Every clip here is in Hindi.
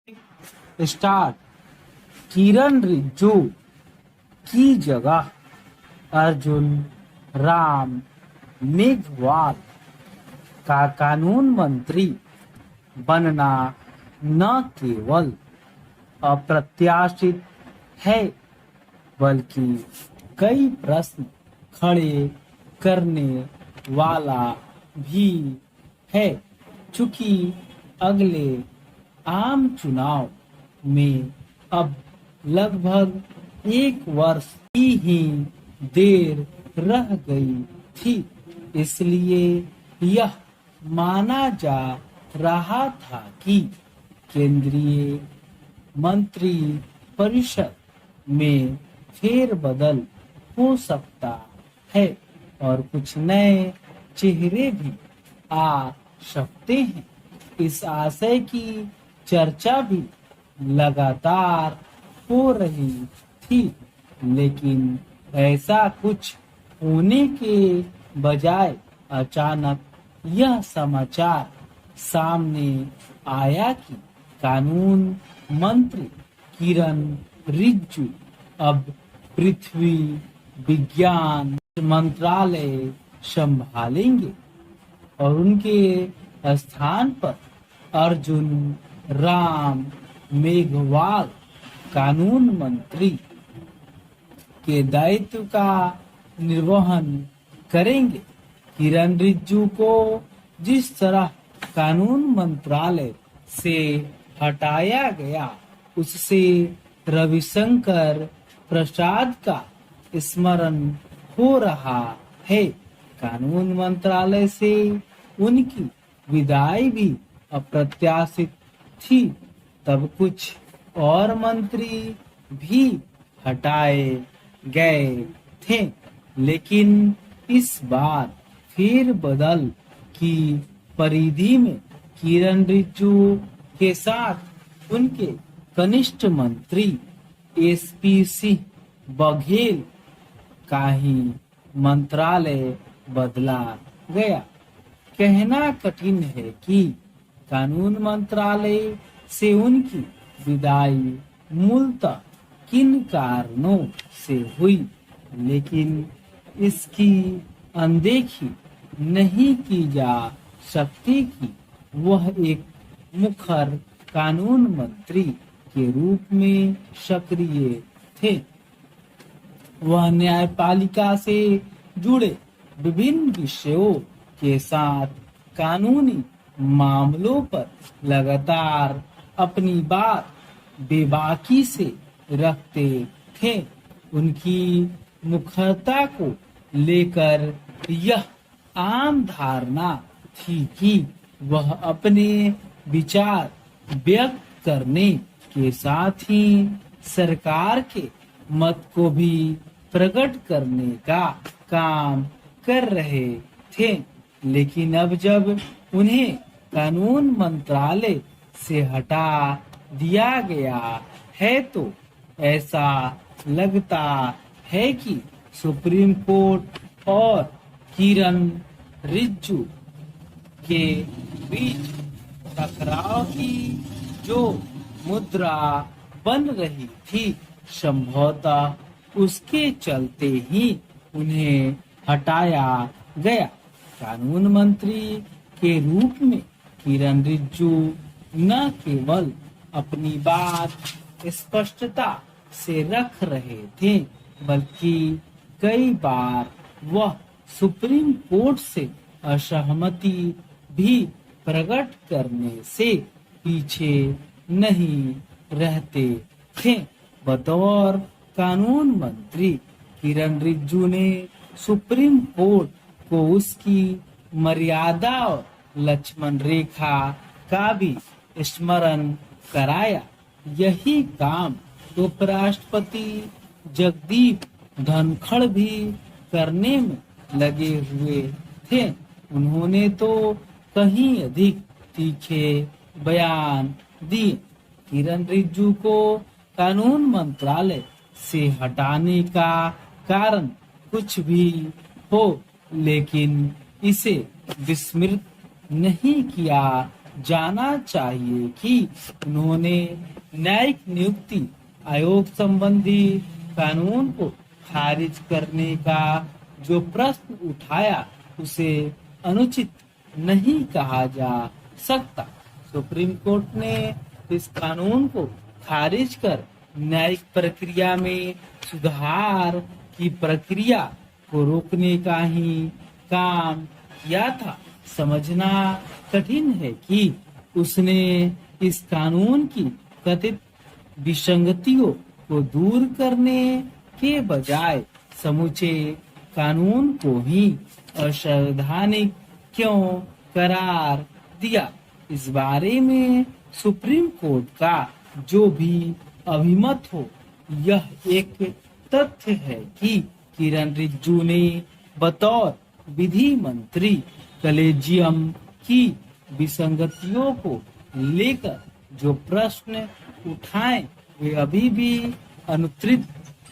स्टार्ट। किरण रिज्जू की जगह अर्जुन राम मेघवाल का कानून मंत्री बनना न केवल अप्रत्याशित है बल्कि कई प्रश्न खड़े करने वाला भी है। चूंकि अगले आम चुनाव में अब लगभग एक वर्ष की ही देर रह गई थी, इसलिए यह माना जा रहा था कि केंद्रीय मंत्री परिषद में फेरबदल हो सकता है और कुछ नए चेहरे भी आ सकते हैं। इस आशय की चर्चा भी लगातार हो रही थी, लेकिन ऐसा कुछ होने के बजाय अचानक यह समाचार सामने आया कि कानून मंत्री किरण रिज्जू अब पृथ्वी विज्ञान मंत्रालय संभालेंगे और उनके स्थान पर अर्जुन राम मेघवाल कानून मंत्री के दायित्व का निर्वहन करेंगे। किरण रिज्जू को जिस तरह कानून मंत्रालय से हटाया गया, उससे रविशंकर प्रसाद का स्मरण हो रहा है। कानून मंत्रालय से उनकी विदाई भी अप्रत्याशित थी। तब कुछ और मंत्री भी हटाए गए थे, लेकिन इस बार फिर बदल की परिधि में किरण रिज्जू के साथ उनके कनिष्ठ मंत्री एसपी सिंह बघेल का ही मंत्रालय बदला गया। कहना कठिन है कि कानून मंत्रालय से उनकी विदाई मूलतः किन कारणों से हुई, लेकिन इसकी अनदेखी नहीं की जा सकती कि वह एक मुखर कानून मंत्री के रूप में सक्रिय थे। वह न्यायपालिका से जुड़े विभिन्न विषयों के साथ कानूनी मामलों पर लगातार अपनी बात बेबाकी से रखते थे। उनकी मुखरता को लेकर यह आम धारणा थी कि वह अपने विचार व्यक्त करने के साथ ही सरकार के मत को भी प्रकट करने का काम कर रहे थे। लेकिन अब जब उन्हें कानून मंत्रालय से हटा दिया गया है, तो ऐसा लगता है कि सुप्रीम कोर्ट और किरण रिज्जू के बीच टकराव की जो मुद्रा बन रही थी, संभवतः उसके चलते ही उन्हें हटाया गया। कानून मंत्री के रूप में किरण रिज्जू न केवल अपनी बात स्पष्टता से रख रहे थे, बल्कि कई बार वह सुप्रीम कोर्ट से असहमति भी प्रकट करने से पीछे नहीं रहते थे। बतौर कानून मंत्री किरण रिज्जू ने सुप्रीम कोर्ट को उसकी मर्यादा और लक्ष्मण रेखा का भी स्मरण कराया। यही काम उपराष्ट्रपति जगदीप धनखड़ भी करने में लगे हुए थे। उन्होंने तो कहीं अधिक तीखे बयान दिए। किरण रिज्जू को कानून मंत्रालय से हटाने का कारण कुछ भी हो, लेकिन इसे विस्मृत नहीं किया जाना चाहिए कि उन्होंने न्यायिक नियुक्ति आयोग संबंधी कानून को खारिज करने का जो प्रश्न उठाया उसे अनुचित नहीं कहा जा सकता। सुप्रीम कोर्ट ने इस कानून को खारिज कर न्यायिक प्रक्रिया में सुधार की प्रक्रिया को रोकने का ही काम किया था। समझना कठिन है कि उसने इस कानून की कथित विसंगतियों को दूर करने के बजाय समूचे कानून को ही असंवैधानिक क्यों करार दिया। इस बारे में सुप्रीम कोर्ट का जो भी अभिमत हो, यह एक तथ्य है कि किरण रिजिजू ने बतौर विधि मंत्री कलेजियम की विसंगतियों को लेकर जो प्रश्न उठाए वे अभी भी अनुत्तरित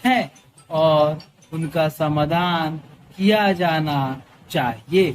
हैं और उनका समाधान किया जाना चाहिए।